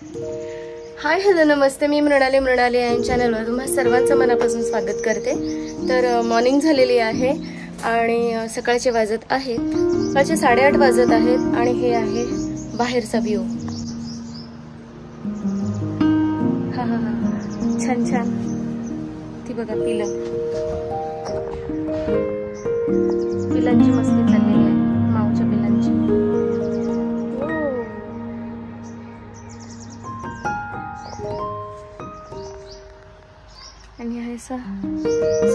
Hi hello नमस्ते, मी मृणाली या चॅनलवर तुम्हा सर्वांचं मनापासून स्वागत करते। तर मॉर्निंग झालेली आहे आणि सकाळचे वाजत आहेत, सकाळचे 8:30 वाजत आहेत आणि हे आहे बाहेरचा व्ह्यू। हा हा हा, छान छान। ती बघा पिलांची मस्ती चाललेली आहे, माऊच्या पिलांची। आणि हे असा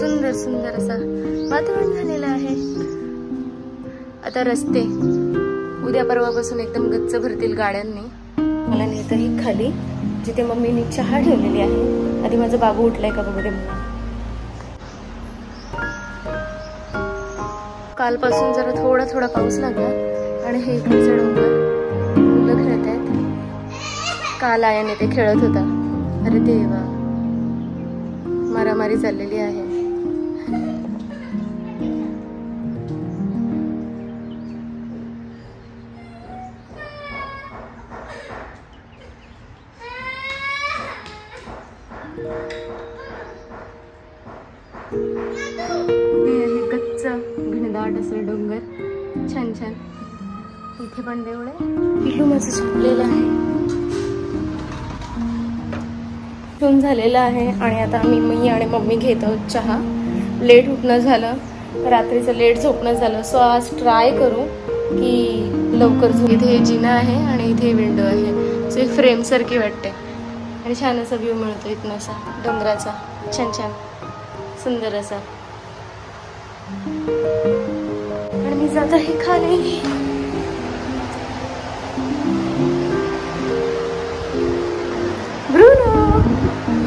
सुंदर सुंदर असा वातावरण झालेलं आहे। आता रस्ते उद्या परवापासून एकदम गच्च भरतील गाड्यांनी। मला नेत आहे खाली जिथे मम्मीने चहा ठेवलेली आहे। आधी माझा बाबू उठलाय का बघू दे मला। कालपासून जरा थोडा थोडा पाऊस लागला आणि हे इकडचे डोंगर मुलं खेळत आहेत। काल आयाने ते खेळत होता। अरे देवा, मारामारी चाललेली आहे। गच्च घनदाट असं डोंगर, छान छान। इथे पण देऊळ आहे। पिल्लू माझं झोपलेलं आहे, झालेला आहे आणि आता मी आणि मम्मी घेत आहोत चहा। लेट उठणं झालं, रात्रीचं लेट झोपणं झालं, सो आज ट्राय करू की लवकर झोप। इथे जिना आहे आणि इथे विंडो आहे, सो एक फ्रेम सारखी वाटते आणि छान असा व्ह्यू मिळतो इथनं असा डोंगराचा, छान छान सुंदर असा। आणि मी जात आहे खाली।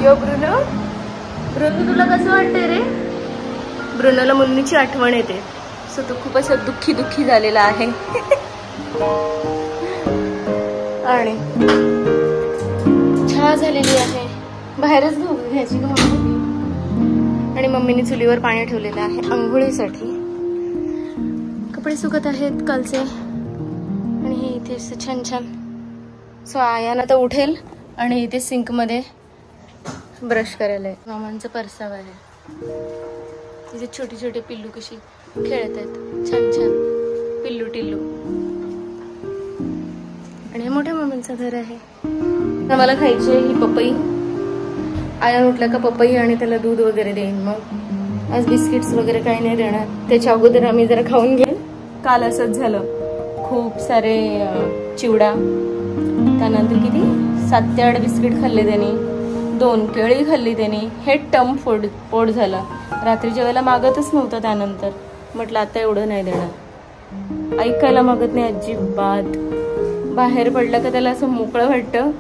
यो ब्रुनो, ब्रुनो तुला कसं वाटतंय रे? ब्रुनोला मुन्नीची आठवण येते, सो तो खूप असं दुःखी झालेला आहे। आणि चहा झालेली आहे, बाहेरच घ्यायची मम्मी। आणि मम्मीने चुलीवर पाणी ठेवलेलं आहे आंघोळीसाठी। कपडे सुकत आहेत कालचे आणि हे इथे छान छान। सो आयाना तर उठेल आणि इथे सिंक मध्ये ब्रश करायला आहे। मामांचा परसावा आहे, तिथे छोटी छोटी पिल्लू कशी खेळत आहेत, छान छान पिल्लू टिल्लू। आणि हे मोठ्या मामांचं घर आहे। मला खायची ही पपई। आया उठला का पपई आणि त्याला दूध वगैरे देईन। मग आज बिस्किट्स वगैरे काही नाही देणार, त्याच्या अगोदर आम्ही जरा खाऊन घेईल। काल असंच झालं, खूप सारे चिवडा, त्यानंतर किती 7 ते 8 बिस्किट खाल्ले त्यांनी, 2 केळी खाल्ली त्यांनी। हे टम पोट झालं। रात्रीच्या वेळेला मागतच नव्हतं, त्यानंतर म्हटलं आता एवढं नाही देणार। ऐकायला मागत नाही अजिबात। बाहेर पडलं का त्याला असं मोकळं वाटतं।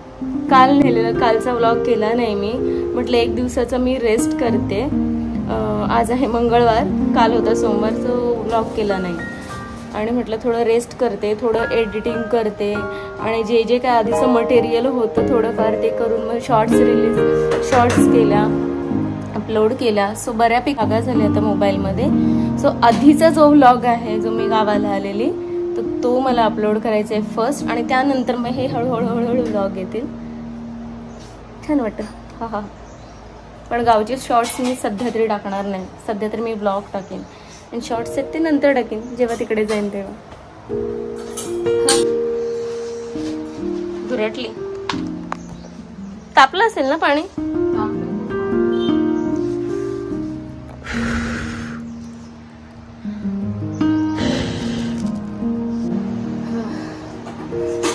काल नेलेलं, कालचा व्लॉग केला नाही मी, म्हटलं एक दिवसाचा मी रेस्ट करते। आज आहे मंगळवार, काल होता सोमवार, तो व्लॉग केला नाही। आणि म्हटलं थोडं रेस्ट करते, थोडं एडिटिंग करते आणि जे जे काय आधीचं मटेरियल होतं थोडंफार ते करून मग शॉर्ट्स केल्या, अपलोड केला। सो बऱ्यापैकी जागा झाली आता मोबाईलमध्ये। सो आधीचा जो व्लॉग आहे, जो मी गावाला आलेली, तर तो मला अपलोड करायचा आहे फर्स्ट, आणि त्यानंतर मग हे हळूहळू व्लॉग येतील। छान वाटतं, हा हा। पण गावचे शॉर्ट्स मी सध्या तरी टाकणार नाही, सध्या तरी मी व्लॉग टाकेन आणि शॉर्ट्स आहेत ते नंतर टाकेन, जेव्हा तिकडे जाईन तेव्हा। दुरटली, तापलं असेल ना पाणी?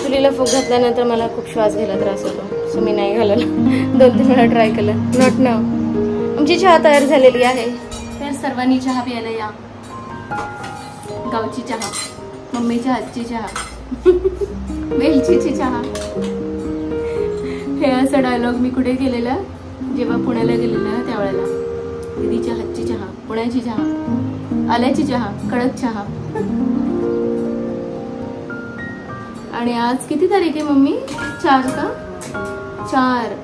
चुलीला फूक घातल्यानंतर मला खूप श्वास घ्यायला त्रास होतो, सो मी नाही घालवला। 2-3 वेळा ट्राय केलं, नॉट नाव। आमची चहा तयार झालेली आहे, तर सर्वांनी चहा प्यायला या। गावची चहा, मम्मीच्या हातची चहा, वेलचीची चहा। हे असं डायलॉग मी कुठे केलेला, जेव्हा पुण्याला गेलेला त्यावेळेला। दीदीच्या हातची चहा, पुण्याची चहा, आल्याची चहा, कडक चहा। आणि आज किती तारीख आहे मम्मी? 4 का? 4।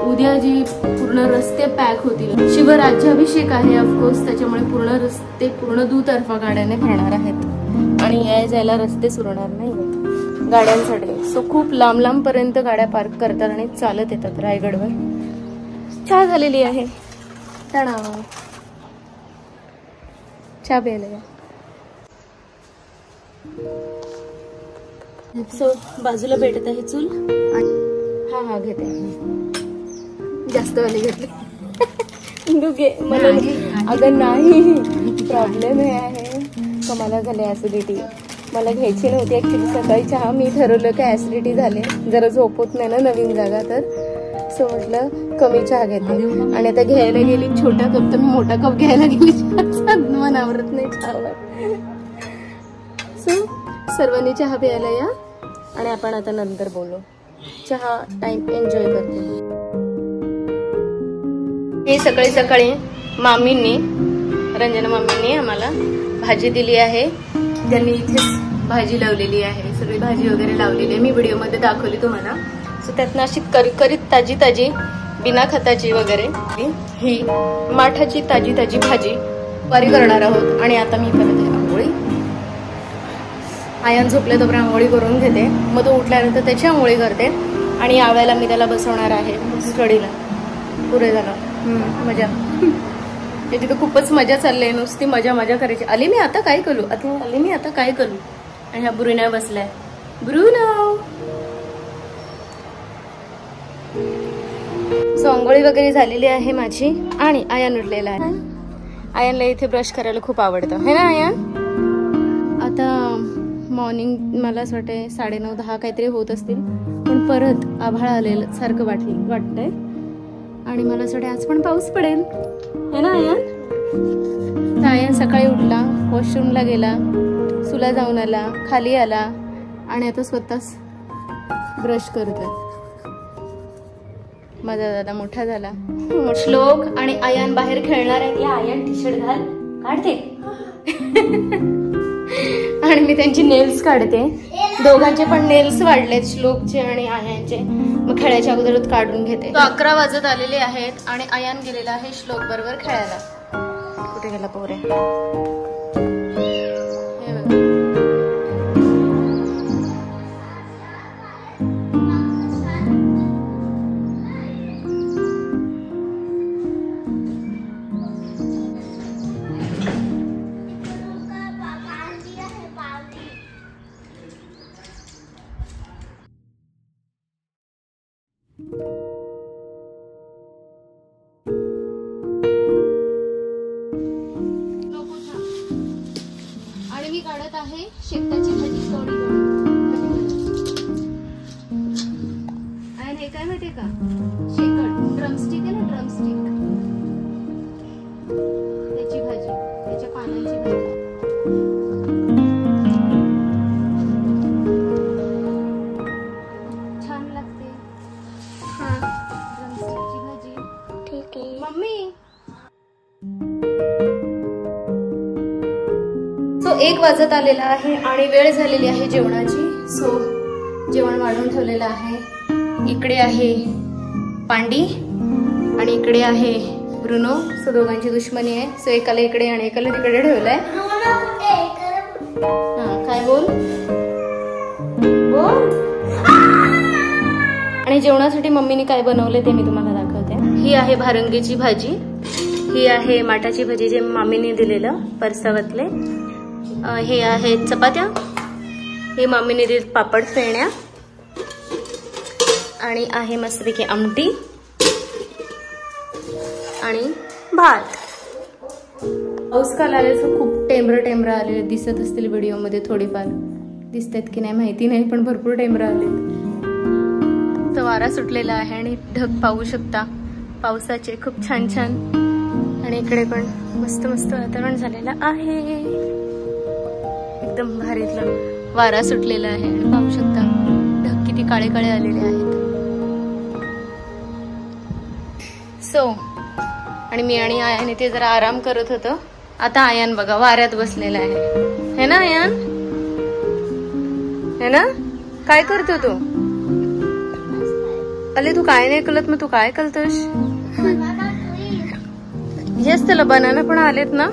उद्या जे पूर्ण रस्ते पॅक होतील, शिवराज्याभिषेक आहे ऑफकोर्स, त्याच्यामुळे पूर्ण रस्ते पूर्ण दुतर्फा गाड्याने भरणार आहेत आणि याय जायला रस्ते सुरणार नाही। गाड्यांसाठी. सो खूप लांब लांब पर्यंत गाड्या पार्क करतात आणि चालत येतात रायगडवर. चहा झालेली आहे. चहा प्यायला या. सो बाजूला भेटत आहे चूल. हा घेते. जास्त वाली घेतली. मला अगं नाही, प्रॉब्लेम हे आहे का मला झाले ऍसिडिटी. मला घ्यायची नव्हती ऍक्च्युली सकाळी चहा. मी ठरवलं की ऍसिडिटी झाले, जरा झोप होत नाही ना नवीन जागा, तर सो म्हटलं कमी चहा घेते. आणि आता घ्यायला गेली छोटा कप, तर मी मोठा कप घ्यायला गेली. मन आवरत नाही चहावर. सो सर्वांनी चहा प्यायला या आणि आपण आता नंतर बोलू. चहा टाइम एन्जॉय करते. हे सकाळी सकाळी मामींनी, रंजना मामींनी आम्हाला भाजी दिली आहे. त्यांनी इथेच भाजी लावलेली आहे, सगळी भाजी वगैरे लावलेली आहे. मी व्हिडिओमध्ये दाखवली तुम्हाला. सो त्यातनं अशी करकरीत ताजी ताजी बिना खताची वगैरे ही माठाची ताजी ताजी भाजी वारी करणार आहोत. आणि आता मी करत आहे आंघोळी. आयन झोपले तोपर्यंत आंघोळी करून घेते, मग तो उठल्यानंतर त्याची आंघोळी करते. आणि यावेळेला मी त्याला बसवणार आहे स्टडीला. पुरे झालं मजा. तिथं खूपच मजा चालली आहे, नुसती मजा मजा करायची. आली मी आता काय करू, आली मी आता काय करू. आणि ह्या ब्रुनो बसलाय. ब्रुनो. सो आंघोळी वगैरे झालेली आहे माझी आणि आयन उठलेला आहे. आयनला इथे ब्रश करायला खूप आवडतं है ना आयन. आता मॉर्निंग मला असं वाटतंय 9:30-10 काहीतरी होत असतील, पण परत आभाळ आलेलं सारखं वाटतंय. आणि मला असं वाटतं आज पण पाऊस पडेल है ना आयन. तर आयन सकाळी उठला, वॉशरूमला गेला, सुला जाऊन आला, खाली आला आणि आता स्वतःच ब्रश करतोय. माझा दादा मोठा झाला. श्लोक आणि आयन बाहेर खेळणार आहेत. या आयन टी शर्ट घाल, काढते. आणि मी त्यांची नेल्स काढते. दोघांचे पण नेल्स वाढलेत, श्लोकचे आणि आयनचे. मग खेळायच्या अगोदरच काढून घेते. 11 वाजत आलेले आहेत आणि आयन गेलेला आहे श्लोक बरोबर खेळायला. कुठे गेला पोरे. आणि मी काढत आहे शेकटाची भाजी. आणि हे काय माहितीये का, शेकट ड्रमस्टिक आहे ना, ड्रमस्टिक त्याची भाजी, त्याच्या पानांची भाजी. छान लागते. हा ड्रमस्टिकची भाजी. ठीक आहे मम्मी. सो 1 वाजत आलेला आहे आणि वेळ झालेली आहे जेवणाची. सो जेवण वाढून ठेवलेलं आहे. इकडे आहे पांडी आणि इकडे आहे ब्रुनो. सो दोघांची दुश्मनी आहे. सो एकाला इकडे आणि एकाला तिकडे ठेवलंय. हा काय बोल बोल. आणि जेवणासाठी मम्मीने काय बनवले ते मी तुम्हाला दाखवते. ही आहे भारंगीची भाजी, ही आहे माठाची भाजी जे मामीने दिलेलं परसावातले. हे आहे चपात्या, हे मामीने दिलेत पापड फेण्या, आणि आहे मस्तपैकी आमटी आणि भात. पाऊस काल आल्याचं खूप टेंबर आले दिसत असतील व्हिडिओ मध्ये. थोडीफार दिसतात की नाही माहिती नाही, पण भरपूर टेंबर आले. तर वारा सुटलेला आहे आणि ढग पाहू शकता पावसाचे खूप छान छान. आणि इकडे पण मस्त मस्त वातावरण झालेलं आहे. एकदम भारीतलं वारा सुटलेला आहे आणि पाहू शकता ढग किती काळे काळे आलेले आहेत. सो आणि मी आणि आयाने ते जरा आराम करत होतो. आता आयान बघा वाऱ्यात बसलेला आहे है ना आयान, है ना. काय करतो तू. अले तू काय नाही कळत, मग तू काय कळतोस. येस त्याला बनाना पण आलेत ना.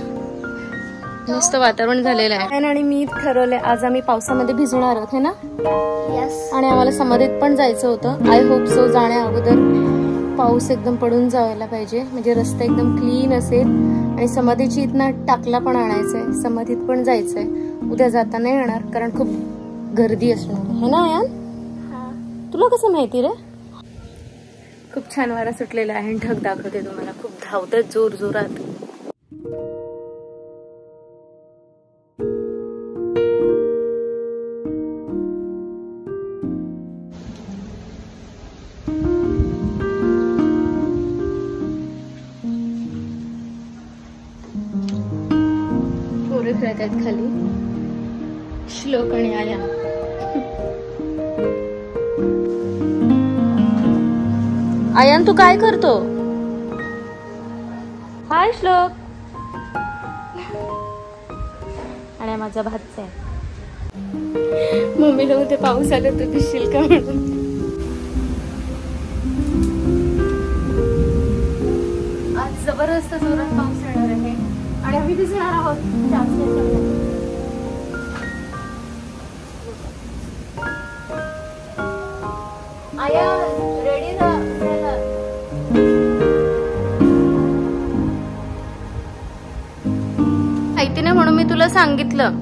मस्त वातावरण झालेलं आहे आणि मी ठरवलंय आज आम्ही पावसामध्ये भिजणार आहोत है ना. आणि आम्हाला समाधीत पण जायचं होतं. आय होप सो जाण्या अगोदर पाऊस एकदम पडून जायला पाहिजे, म्हणजे रस्ता एकदम क्लीन असेल. आणि समाधीची इथनं टाकला पण आणायचंय, समाधीत पण जायचंय. उद्या जाता नाही येणार कारण खूप गर्दी असणार है ना. यान तुला कसं माहिती रे. खूप छान वारा सुटलेला आहे. ढग दाखवते तुम्हाला, खूप धावतात जोर जोरात. पोरं खेळत आहेत खाली, श्लोक आणि आया. आयान तू काय करतो. हाय श्लोक. आणि माझा भाचा आहे. मम्मीला उद्या पाऊस आला तर भिजशील का म्हणून. आज जबरदस्त जोरात पाऊस येणार आहे आणि आम्ही भिजणार आहोत. आया रेडी राहा. माहिती नाही म्हणून मी तुला सांगितलं.